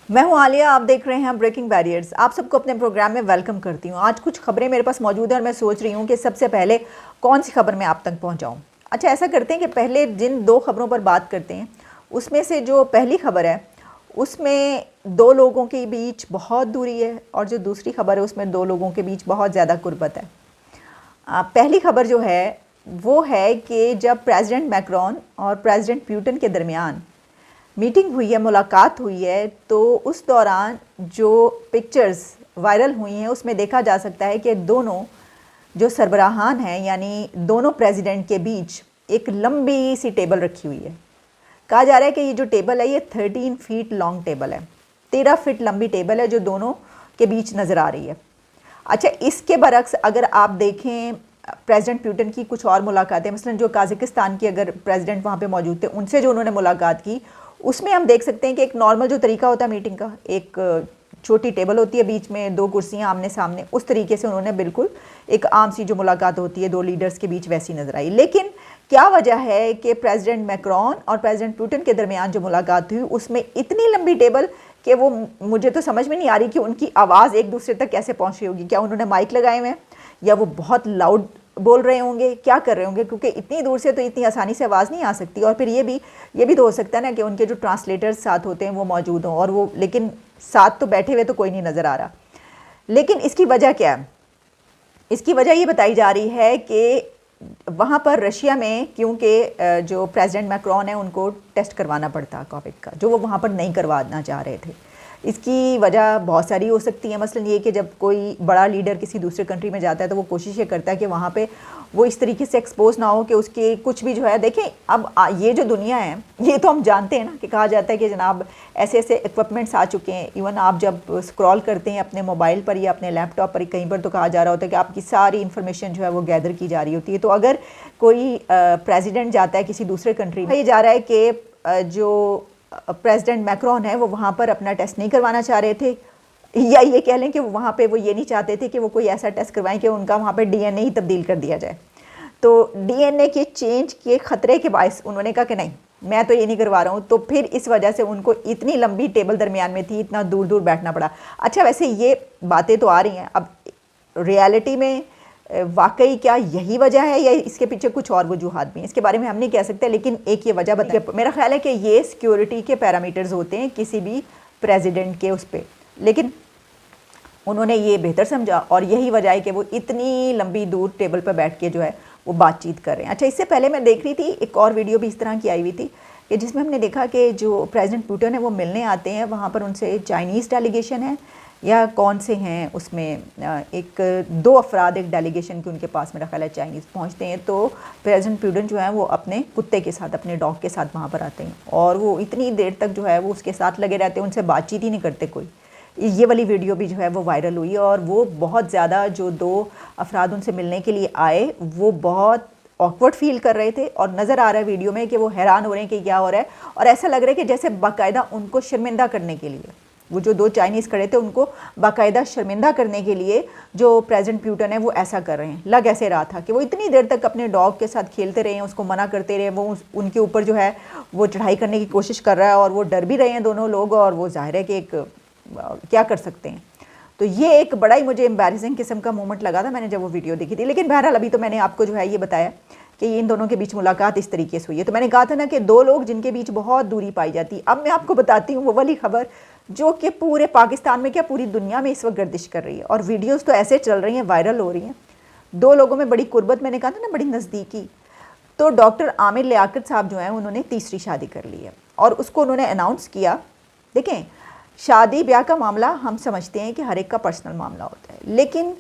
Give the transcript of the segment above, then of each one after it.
मैं हूं आलिया, आप देख रहे हैं ब्रेकिंग बैरियर्स। आप सबको अपने प्रोग्राम में वेलकम करती हूं। आज कुछ खबरें मेरे पास मौजूद हैं और मैं सोच रही हूं कि सबसे पहले कौन सी खबर मैं आप तक पहुंचाऊं। अच्छा, ऐसा करते हैं कि पहले जिन दो खबरों पर बात करते हैं उसमें से जो पहली खबर है उसमें दो लोगों के बीच बहुत दूरी है और जो दूसरी खबर है उसमें दो लोगों के बीच बहुत ज़्यादा कुर्बत है। पहली खबर जो है वो है कि जब प्रेसिडेंट मैक्रोन और प्रेसिडेंट प्यूटन के दरमियान मीटिंग हुई है, मुलाकात हुई है, तो उस दौरान जो पिक्चर्स वायरल हुई हैं उसमें देखा जा सकता है कि दोनों जो सरबराहान हैं यानी दोनों प्रेसिडेंट के बीच एक लंबी सी टेबल रखी हुई है। कहा जा रहा है कि ये जो टेबल है ये 13 फीट लॉन्ग टेबल है, 13 फीट लंबी टेबल है जो दोनों के बीच नज़र आ रही है। अच्छा, इसके बरक्स अगर आप देखें प्रेसिडेंट प्यूटन की कुछ और मुलाकातें, मसलन जो काज़ाकिस्तान के अगर प्रेसिडेंट वहाँ पे मौजूद थे उनसे जो उन्होंने मुलाकात की उसमें हम देख सकते हैं कि एक नॉर्मल जो तरीका होता है मीटिंग का, एक छोटी टेबल होती है, बीच में दो कुर्सियां आमने सामने, उस तरीके से उन्होंने बिल्कुल एक आम सी जो मुलाकात होती है दो लीडर्स के बीच वैसी नजर आई। लेकिन क्या वजह है कि प्रेसिडेंट मैक्रोन और प्रेसिडेंट पुतिन के दरमियान जो मुलाकात हुई उसमें इतनी लंबी टेबल कि वो मुझे तो समझ में नहीं आ रही कि उनकी आवाज़ एक दूसरे तक कैसे पहुंच रही होगी। क्या उन्होंने माइक लगाए हुए हैं या वो बहुत लाउड बोल रहे होंगे, क्या कर रहे होंगे, क्योंकि इतनी दूर से तो इतनी आसानी से आवाज़ नहीं आ सकती। और फिर ये भी तो हो सकता है ना कि उनके जो ट्रांसलेटर्स साथ होते हैं वो मौजूद हों और वो, लेकिन साथ तो बैठे हुए तो कोई नहीं नज़र आ रहा। लेकिन इसकी वजह क्या है? इसकी वजह ये बताई जा रही है कि वहाँ पर रशिया में, क्योंकि जो प्रेसिडेंट मैक्रोन है उनको टेस्ट करवाना पड़ता कोविड का, जो वो वहाँ पर नहीं करवाना चाह रहे थे। इसकी वजह बहुत सारी हो सकती है। मसलन ये कि जब कोई बड़ा लीडर किसी दूसरे कंट्री में जाता है तो वो कोशिश ये करता है कि वहाँ पे वो इस तरीके से एक्सपोज ना हो कि उसके कुछ भी जो है, देखें अब ये जो दुनिया है ये तो हम जानते हैं ना कि कहा जाता है कि जनाब ऐसे ऐसे इक्विपमेंट्स आ चुके हैं। इवन आप जब स्क्रॉल करते हैं अपने मोबाइल पर या अपने लैपटॉप पर, कहीं पर तो कहा जा रहा होता है कि आपकी सारी इन्फॉर्मेशन जो है वो गैदर की जा रही होती है। तो अगर कोई प्रेसिडेंट जाता है किसी दूसरे कंट्री में, ये जा रहा है कि जो प्रेसिडेंट मैक्रोन है वो वहाँ पर अपना टेस्ट नहीं करवाना चाह रहे थे, या ये कह लें कि वहाँ पे वो ये नहीं चाहते थे कि वो कोई ऐसा टेस्ट करवाएं कि उनका वहाँ पे डीएनए ही तब्दील कर दिया जाए। तो डीएनए के चेंज के ख़तरे के बायस उन्होंने कहा कि नहीं, मैं तो ये नहीं करवा रहा हूँ। तो फिर इस वजह से उनको इतनी लंबी टेबल दरमियान में थी, इतना दूर दूर बैठना पड़ा। अच्छा, वैसे ये बातें तो आ रही हैं, अब रियलिटी में वाकई क्या यही वजह है या इसके पीछे कुछ और वजूहात भी हैं, इसके बारे में हम नहीं कह सकते। लेकिन एक ये वजह बताइए, मेरा ख्याल है कि ये सिक्योरिटी के पैरामीटर्स होते हैं किसी भी प्रेसिडेंट के उस पर, लेकिन उन्होंने ये बेहतर समझा और यही वजह है कि वो इतनी लंबी दूर टेबल पर बैठ के जो है वो बातचीत कर रहे हैं। अच्छा, इससे पहले मैं देख रही थी एक और वीडियो भी इस तरह की आई हुई थी कि जिसमें हमने देखा कि जो प्रेसिडेंट पुतिन है वो मिलने आते हैं, वहाँ पर उनसे चाइनीज़ डेलीगेशन है या कौन से हैं, उसमें एक दो अफराद एक डेलीगेशन के उनके पास मेरा ख्याल है चाइनीज़ पहुंचते हैं। तो प्रेसिडेंट पुतिन जो है वो अपने कुत्ते के साथ, अपने डॉग के साथ वहाँ पर आते हैं और वो इतनी देर तक जो है वो उसके साथ लगे रहते हैं, उनसे बातचीत ही नहीं करते कोई। ये वाली वीडियो भी जो है वो वायरल हुई और वो बहुत ज़्यादा, जो दो अफराद उनसे मिलने के लिए आए वो बहुत ऑकवर्ड फील कर रहे थे और नज़र आ रहा है वीडियो में कि वो हैरान हो रहे हैं कि क्या हो रहा है। और ऐसा लग रहा है कि जैसे बाकायदा उनको शर्मिंदा करने के लिए, वो जो दो चाइनीज़ खड़े थे उनको बाकायदा शर्मिंदा करने के लिए जो प्रेसिडेंट पुतिन है वो ऐसा कर रहे हैं। लग ऐसे रहा था कि वो इतनी देर तक अपने डॉग के साथ खेलते रहे हैं, उसको मना करते रहे, वो उनके ऊपर जो है वो चढ़ाई करने की कोशिश कर रहा है और वो डर भी रहे हैं दोनों लोग, और वो जाहिर है कि एक क्या कर सकते हैं। तो ये एक बड़ा ही मुझे एम्बैरेसिंग किस्म का मोमेंट लगा था मैंने जब वो वीडियो देखी थी। लेकिन बहरहाल अभी तो मैंने आपको जो है ये बताया कि इन दोनों के बीच मुलाकात इस तरीके से हुई है। तो मैंने कहा था ना कि दो लोग जिनके बीच बहुत दूरी पाई जाती है। अब मैं आपको बताती हूँ वो वाली खबर जो कि पूरे पाकिस्तान में क्या पूरी दुनिया में इस वक्त गर्दिश कर रही है और वीडियोज़ तो ऐसे चल रही हैं, वायरल हो रही हैं। दो लोगों में बड़ी कुर्बत, मैंने कहा था ना बड़ी नज़दीकी। तो डॉक्टर आमिर लियाकत साहब जो हैं उन्होंने तीसरी शादी कर ली है और उसको उन्होंने अनाउंस किया। देखें, शादी ब्याह का मामला हम समझते हैं कि हर एक का पर्सनल मामला होता है, लेकिन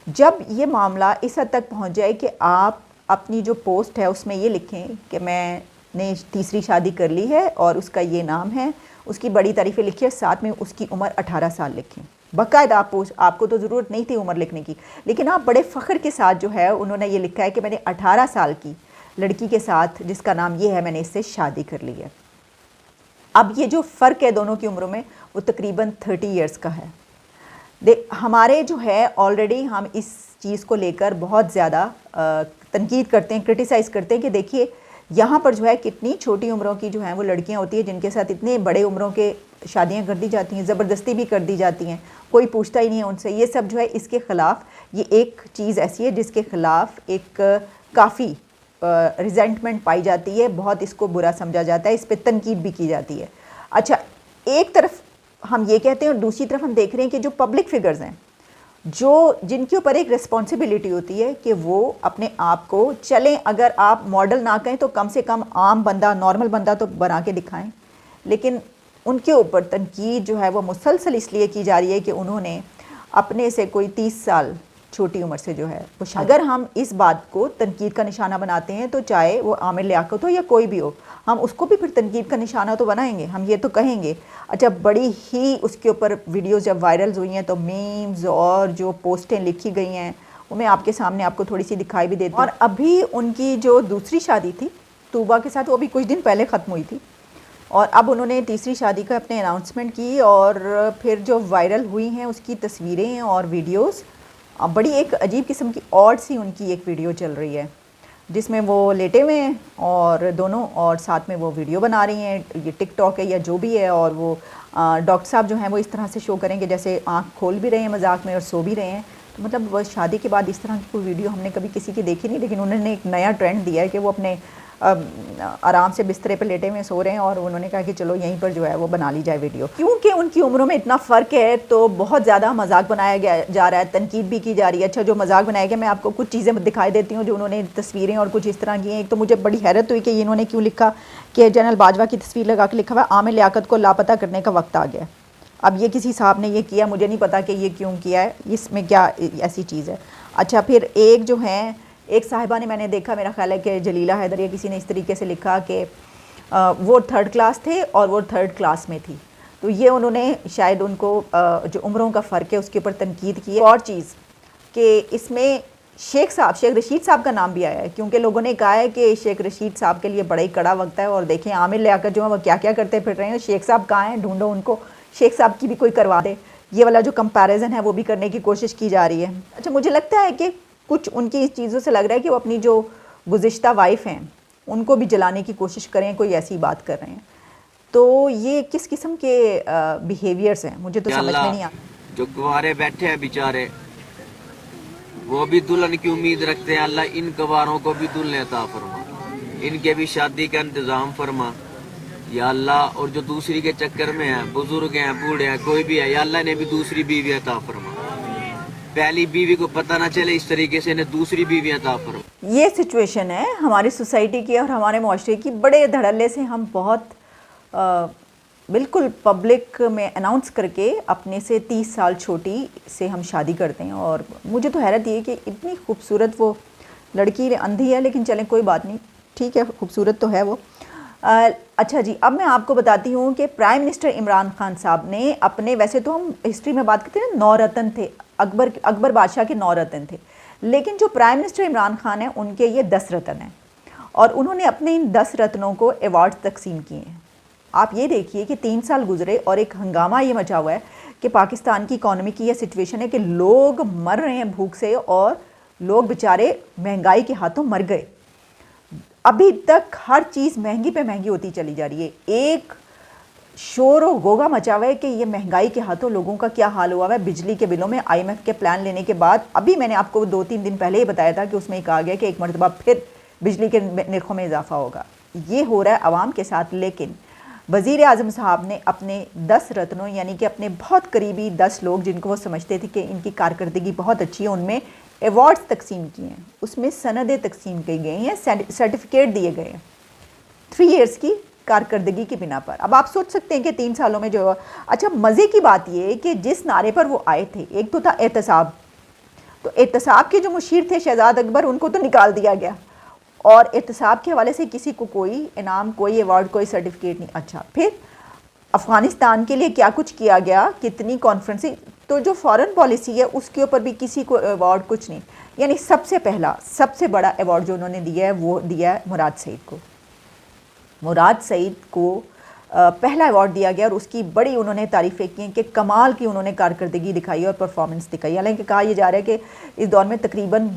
जब ये मामला इस हद तक पहुंच जाए कि आप अपनी जो पोस्ट है उसमें ये लिखें कि मैंने तीसरी शादी कर ली है और उसका ये नाम है, उसकी बड़ी तारीफ़ें लिखिए, साथ में उसकी उम्र 18 साल लिखें। बाकायदा आपको तो ज़रूरत नहीं थी उम्र लिखने की, लेकिन आप बड़े फ़ख्र के साथ जो है उन्होंने ये लिखा है कि मैंने 18 साल की लड़की के साथ, जिसका नाम ये है, मैंने इससे शादी कर ली है। अब ये जो फ़र्क है दोनों की उम्रों में वो तकरीबन 30 इयर्स का है। हमारे जो है ऑलरेडी हम इस चीज़ को लेकर बहुत ज़्यादा तनकीद करते हैं, क्रिटिसाइज़ करते हैं कि देखिए यहाँ पर जो है कितनी छोटी उम्रों की जो हैं वो लड़कियाँ होती हैं जिनके साथ इतने बड़े उम्रों के शादियाँ कर दी जाती हैं, ज़बरदस्ती भी कर दी जाती हैं, कोई पूछता ही नहीं है उनसे। ये सब जो है इसके ख़िलाफ़, ये एक चीज़ ऐसी है जिसके ख़िलाफ़ एक काफ़ी रिजेंटमेंट पाई जाती है, बहुत इसको बुरा समझा जाता है, इस पर तनकीद भी की जाती है। अच्छा, एक तरफ हम ये कहते हैं और दूसरी तरफ हम देख रहे हैं कि जो पब्लिक फिगर्स हैं, जो जिनके ऊपर एक रिस्पॉन्सिबिलिटी होती है कि वो अपने आप को चलें, अगर आप मॉडल ना कहें तो कम से कम आम बंदा, नॉर्मल बंदा तो बना के दिखाएं, लेकिन उनके ऊपर तनकीद जो है वो मुसलसल इसलिए की जा रही है कि उन्होंने अपने से कोई 30 साल छोटी उम्र से जो है वो, अगर हम इस बात को तनकीद का निशाना बनाते हैं तो चाहे वो आमिर लियाकत हो या कोई भी हो, हम उसको भी फिर तनकीद का निशाना तो बनाएंगे, हम ये तो कहेंगे। अच्छा, बड़ी ही उसके ऊपर वीडियोस जब वायरल हुई हैं तो मीम्स और जो पोस्टें लिखी गई हैं वो मैं आपके सामने आपको थोड़ी सी दिखाई भी देती हूँ। और अभी उनकी जो दूसरी शादी थी तूबा के साथ, वो अभी कुछ दिन पहले ख़त्म हुई थी और अब उन्होंने तीसरी शादी का अपने अनाउंसमेंट की और फिर जो वायरल हुई हैं उसकी तस्वीरें और वीडियोज़, बड़ी एक अजीब किस्म की ऑड सी उनकी एक वीडियो चल रही है जिसमें वो लेटे हुए हैं और दोनों, और साथ में वो वीडियो बना रही हैं, ये टिकटॉक है या जो भी है, और वो डॉक्टर साहब जो हैं वो इस तरह से शो करेंगे जैसे आँख खोल भी रहे हैं मजाक में और सो भी रहे हैं। तो मतलब वो शादी के बाद इस तरह की कोई वीडियो हमने कभी किसी की देखी नहीं, लेकिन उन्होंने एक नया ट्रेंड दिया है कि वो अपने आराम से बिस्तरे पर लेटे हुए सो रहे हैं और उन्होंने कहा कि चलो यहीं पर जो है वो बना ली जाए वीडियो। क्योंकि उनकी उम्रों में इतना फ़र्क है तो बहुत ज़्यादा मजाक बनाया गया जा रहा है, तनकीद भी की जा रही है। अच्छा, जो मजाक बनाया गया, मैं आपको कुछ चीज़ें दिखाई देती हूँ जो उन्होंने तस्वीरें और कुछ इस तरह की हैं। एक तो मुझे बड़ी हैरत हुई कि इन्होंने क्यों लिखा कि जनरल बाजवा की तस्वीर लगा के लिखा हुआ आमिर लियाकत को लापता करने का वक्त आ गया। अब ये किसी साहब ने ये किया, मुझे नहीं पता कि ये क्यों किया है, इसमें क्या ऐसी चीज़ है। अच्छा, फिर एक जो है एक साहिबा ने, मैंने देखा, मेरा ख्याल है कि जलीला हैदर या किसी ने इस तरीके से लिखा कि वो 3rd क्लास थे और वो 3rd क्लास में थी, तो ये उन्होंने शायद उनको जो उम्रों का फ़र्क है उसके ऊपर तनकीद की है। और चीज़ कि इसमें शेख रशीद साहब का नाम भी आया है, क्योंकि लोगों ने कहा है कि शेख रशीद साहब के लिए बड़ा ही कड़ा वक्त है और देखें आमिर लियाकत जो है वो क्या क्या करते फिर रहे हैं, शेख साहब कहाँ हैं, ढूंढो उनको, शेख साहब की भी कोई करवा दे। ये वाला जो कंपैरिजन है वो भी करने की कोशिश की जा रही है। अच्छा, मुझे लगता है कि कुछ उनकी इस चीज़ों से लग रहा है कि वो अपनी जो गुज़िश्ता वाइफ हैं उनको भी जलाने की कोशिश करें, कोई ऐसी बात कर रहे हैं। तो ये किस किस्म के बिहेवियर्स हैं, मुझे तो समझ में नहीं आता। जो कुंवारे बैठे हैं बेचारे, वो भी दुल्हन की उम्मीद रखते हैं, अल्लाह इन कुंवारों को भी दुल्हन अता फरमा, इनके भी शादी का इंतज़ाम फरमा या अल्लाह। और जो दूसरी के चक्कर में है, बुजुर्ग हैं, बूढ़े हैं, कोई भी है, या अल्लाह ने भी दूसरी बीवी अता फरमा, पहली बीवी को पता ना चले इस तरीके से इन्हें दूसरी बीवी अता फरमा। ये सिचुएशन है हमारी सोसाइटी की और हमारे माशरे की। बड़े धड़ल्ले से हम बहुत बिल्कुल पब्लिक में अनाउंस करके अपने से 30 साल छोटी से हम शादी करते हैं। और मुझे तो हैरत ये कि इतनी खूबसूरत वो लड़की, अंधी है लेकिन चलें कोई बात नहीं, ठीक है, खूबसूरत तो है वो। अच्छा जी, अब मैं आपको बताती हूँ कि प्राइम मिनिस्टर इमरान खान साहब ने अपने, वैसे तो हम हिस्ट्री में बात करते हैं 9 रत्न थे, अकबर बादशाह के 9 रत्न थे, लेकिन जो प्राइम मिनिस्टर इमरान खान है उनके ये 10 रत्न हैं और उन्होंने अपने इन 10 रत्नों को अवार्ड तकसीम किए हैं। आप ये देखिए कि 3 साल गुजरे और एक हंगामा ये मचा हुआ है कि पाकिस्तान की इकॉनमी की यह सिचुएशन है कि लोग मर रहे हैं भूख से और लोग बेचारे महंगाई के हाथों मर गए। अभी तक हर चीज़ महंगी पे महंगी होती चली जा रही है। एक शोर और गोगा मचा हुआ है कि ये महंगाई के हाथों लोगों का क्या हाल हुआ है। बिजली के बिलों में IMF के प्लान लेने के बाद, अभी मैंने आपको 2-3 दिन पहले ही बताया था कि उसमें कहा गया कि एक मरतबा फिर बिजली के निर्खों में इजाफा होगा। ये हो रहा है आवाम के साथ। लेकिन वज़ीर आज़म साहब ने अपने 10 रत्नों, यानी कि अपने बहुत करीबी 10 लोग जिनको वो समझते थे कि इनकी कारकर्दगी बहुत अच्छी है, उनमें अवार्ड्स तकसीम किए हैं, उसमें सनदें तकसीम की गई हैं, सर्टिफिकेट दिए गए हैं 3 इयर्स की कारकर्दगी की बिना पर। अब आप सोच सकते हैं कि 3 सालों में जो, अच्छा मज़े की बात ये कि जिस नारे पर वो आए थे, एक तो था एहतसाब, तो एहतसाब के जो मुशीर थे शहजाद अकबर, उनको तो निकाल दिया गया और एहतसाब के हवाले से किसी को कोई इनाम, कोई अवार्ड, कोई सर्टिफिकेट नहीं। अच्छा, फिर अफ़गानिस्तान के लिए क्या कुछ किया गया, कितनी कॉन्फ्रेंसें, तो जो फॉरेन पॉलिसी है उसके ऊपर भी किसी को अवार्ड कुछ नहीं। यानी सबसे पहला, सबसे बड़ा अवार्ड जो उन्होंने दिया है वो दिया है मुराद सईद को। मुराद सईद को पहला अवार्ड दिया गया और उसकी बड़ी उन्होंने तारीफ़ें की कि कमाल की उन्होंने कारकर्दगी दिखाई और परफॉर्मेंस दिखाई। हालांकि कहा यह जा रहा है कि इस दौर में तकरीबन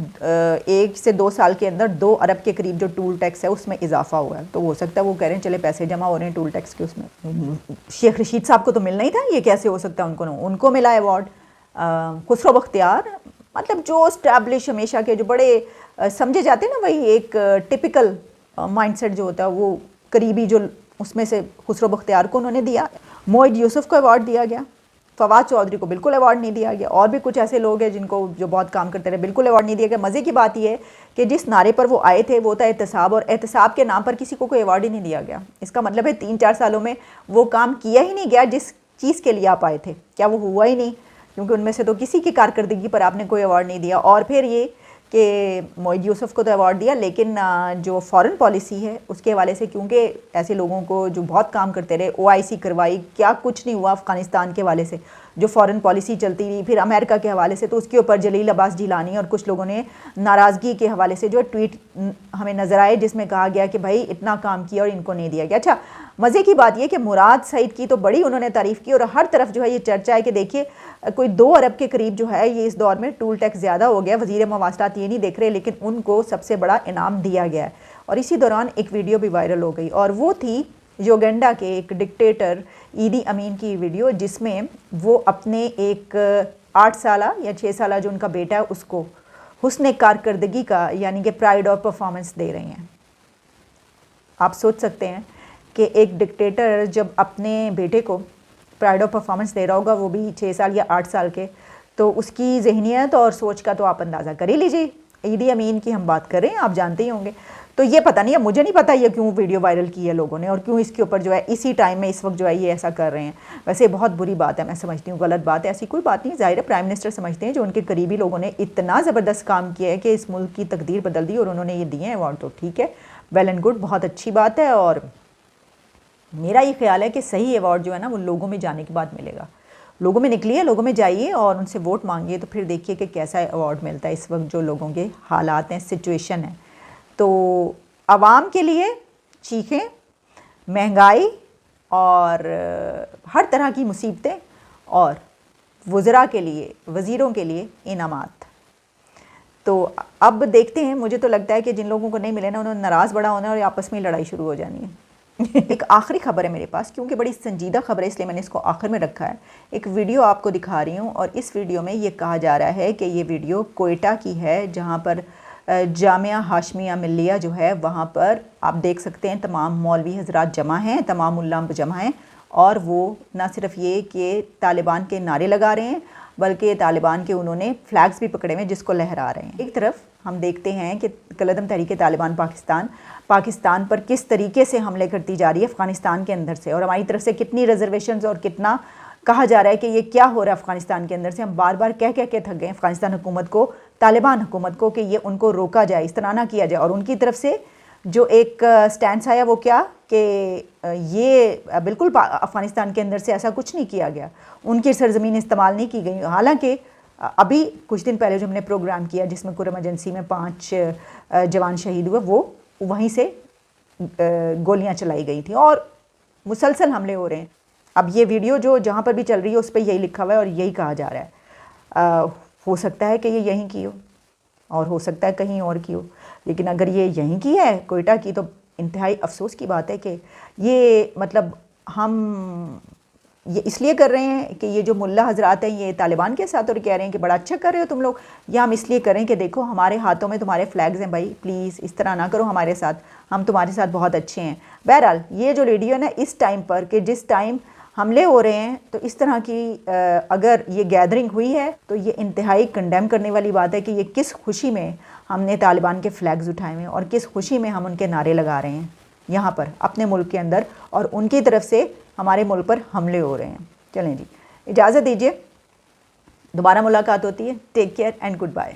1 से 2 साल के अंदर 2 अरब के करीब जो टूल टैक्स है उसमें इजाफा हुआ है। तो हो सकता है वो कह रहे हैं चले पैसे जमा हो रहे हैं टूल टैक्स के उसमें। शेख रशीद साहब को तो मिलना ही था, ये कैसे हो सकता है उनको मिला अवार्ड। खुसरो बख्तियार, मतलब जो इस्टेब्लिश हमेशा के जो बड़े समझे जाते हैं ना, वही एक टिपिकल माइंडसेट जो होता है वो करीबी, जो उसमें से खुसरो बख्तियार को उन्होंने दिया। मोइद यूसुफ को अवार्ड दिया गया, फवाद चौधरी को बिल्कुल अवार्ड नहीं दिया गया, और भी कुछ ऐसे लोग हैं जिनको जो बहुत काम करते रहे बिल्कुल अवार्ड नहीं दिया गया। मज़े की बात यह है कि जिस नारे पर वो आए थे वो था एहतसाब, और एहतसाब के नाम पर किसी को कोई अवार्ड ही नहीं दिया गया। इसका मतलब है 3-4 सालों में वो काम किया ही नहीं गया जिस चीज़ के लिए आप आए थे, क्या वो हुआ ही नहीं, क्योंकि उनमें से तो किसी की कारकर्दगी पर आपने कोई अवार्ड नहीं दिया। और फिर ये कि मोइद यूसुफ को तो अवार्ड दिया, लेकिन जो फॉरेन पॉलिसी है उसके हवाले से, क्योंकि ऐसे लोगों को जो बहुत काम करते रहे, OIC करवाई, क्या कुछ नहीं हुआ अफ़गानिस्तान के हवाले से, जो फॉरेन पॉलिसी चलती रही, फिर अमेरिका के हवाले से, तो उसके ऊपर जलील अब्बास जिलानी और कुछ लोगों ने नाराज़गी के हवाले से जो ट्वीट हमें नज़र आए जिसमें कहा गया कि भाई इतना काम किया और इनको नहीं दिया गया। अच्छा, मज़े की बात यह कि मुराद सईद की तो बड़ी उन्होंने तारीफ़ की, और हर तरफ जो है ये चर्चा है कि देखिए कोई 2 अरब के करीब जो है ये इस दौर में टूल टैक्स ज़्यादा हो गया। वज़ीर मवासलात ये नहीं देख रहे, लेकिन उनको सबसे बड़ा इनाम दिया गया है। और इसी दौरान एक वीडियो भी वायरल हो गई, और वो थी युगांडा के एक डिक्टेटर ईदी अमीन की वीडियो, जिसमें वो अपने एक 8 साला या 6 साला जो उनका बेटा है उसको हुस्न कारकर्दगी का यानी कि प्राइड ऑफ परफॉर्मेंस दे रही हैं। आप सोच सकते हैं कि एक डिक्टेटर जब अपने बेटे को प्राइड ऑफ परफॉर्मेंस दे रहा होगा, वो भी 6 साल या 8 साल के, तो उसकी जहनियत और सोच का तो आप अंदाज़ा कर ही लीजिए। ईदी अमीन की हम बात कर रहे हैं, आप जानते ही होंगे। तो ये पता नहीं है, मुझे नहीं पता ये क्यों वीडियो वायरल की है लोगों ने, और क्यों इसके ऊपर जो है इसी टाइम में इस वक्त जो है ये ऐसा कर रहे हैं। वैसे बहुत बुरी बात है, मैं समझती हूँ गलत बात है, ऐसी कोई बात नहीं। ज़ाहिर है प्राइम मिनिस्टर समझते हैं जो उनके करीबी लोगों ने इतना ज़बरदस्त काम किया है कि इस मुल्क की तकदीर बदल दी, और उन्होंने ये दिए हैं अवार्ड, तो ठीक है, वेल एंड गुड, बहुत अच्छी बात है। और मेरा ये ख्याल है कि सही अवार्ड जो है ना वो लोगों में जाने के बाद मिलेगा। लोगों में निकलिए, लोगों में जाइए और उनसे वोट मांगिए, तो फिर देखिए कि कैसा अवार्ड मिलता है। इस वक्त जो लोगों के हालात हैं, सिचुएशन है, तो आवाम के लिए चीखें, महंगाई और हर तरह की मुसीबतें, और वज़रा के लिए, वज़ीरों के लिए इनामात। तो अब देखते हैं, मुझे तो लगता है कि जिन लोगों को नहीं मिले ना उन्होंने नाराज़ बड़ा होना है और आपस में लड़ाई शुरू हो जानी है। एक आखिरी खबर है मेरे पास, क्योंकि बड़ी संजीदा खबर है इसलिए मैंने इसको आखिर में रखा है। एक वीडियो आपको दिखा रही हूँ, और इस वीडियो में ये कहा जा रहा है कि ये वीडियो कोयटा की है, जहाँ पर जामिया हाशमिया मिल्लिया जो है वहाँ पर आप देख सकते हैं तमाम मौलवी हजरात जमा हैं, तमाम उल्लाम जमा हैं, और वो ना सिर्फ ये कि तालिबान के नारे लगा रहे हैं, बल्कि तालिबान के उन्होंने फ्लैग्स भी पकड़े हुए हैं जिसको लहरा रहे हैं। एक तरफ हम देखते हैं कि कलअदम तहरीक तालिबान पाकिस्तान पर किस तरीके से हमले करती जा रही है अफ़गानिस्तान के अंदर से, और हमारी तरफ से कितनी रिजर्वेशंस और कितना कहा जा रहा है कि ये क्या हो रहा है अफ़गानिस्तान के अंदर से। हम बार बार कह के थक गए अफ़गानिस्तान हुकूमत को, तालिबान हुकूमत को, कि ये उनको रोका जाए, इस तरह ना किया जाए। और उनकी तरफ से जो एक स्टैंड आया वो क्या कि ये बिल्कुल अफ़गानिस्तान के अंदर से ऐसा कुछ नहीं किया गया, उनकी सरजमीन इस्तेमाल नहीं की गई। हालांकि अभी कुछ दिन पहले जो हमने प्रोग्राम किया जिसमें कुरम एजेंसी में 5 जवान शहीद हुए, वो वहीं से गोलियां चलाई गई थी, और मुसलसल हमले हो रहे हैं। अब ये वीडियो जो जहाँ पर भी चल रही है उस पर यही लिखा हुआ है और यही कहा जा रहा है। हो सकता है कि ये यहीं की हो और हो सकता है कहीं और की हो, लेकिन अगर ये यहीं की है कोयटा की, तो इंतहाई अफसोस की बात है कि ये मतलब हम ये इसलिए कर रहे हैं कि ये जो मुल्ला हजरात हैं ये तालिबान के साथ और कह रहे हैं कि बड़ा अच्छा कर रहे हो तुम लोग, या हम इसलिए करें कि देखो हमारे हाथों में तुम्हारे फ्लैग्स हैं, भाई प्लीज़ इस तरह ना करो हमारे साथ, हम तुम्हारे साथ बहुत अच्छे हैं। बहरहाल ये जो वीडियो है ना, इस टाइम पर कि जिस टाइम हमले हो रहे हैं, तो इस तरह की अगर ये गैदरिंग हुई है तो ये इंतहाई कंडेम करने वाली बात है कि ये किस खुशी में हमने तालिबान के फ्लैग्स उठाए हुए हैं और किस खुशी में हम उनके नारे लगा रहे हैं यहाँ पर अपने मुल्क के अंदर, और उनकी तरफ से हमारे मुल्क पर हमले हो रहे हैं। चलें जी, इजाज़त दीजिए, दोबारा मुलाकात होती है। Take care and good bye.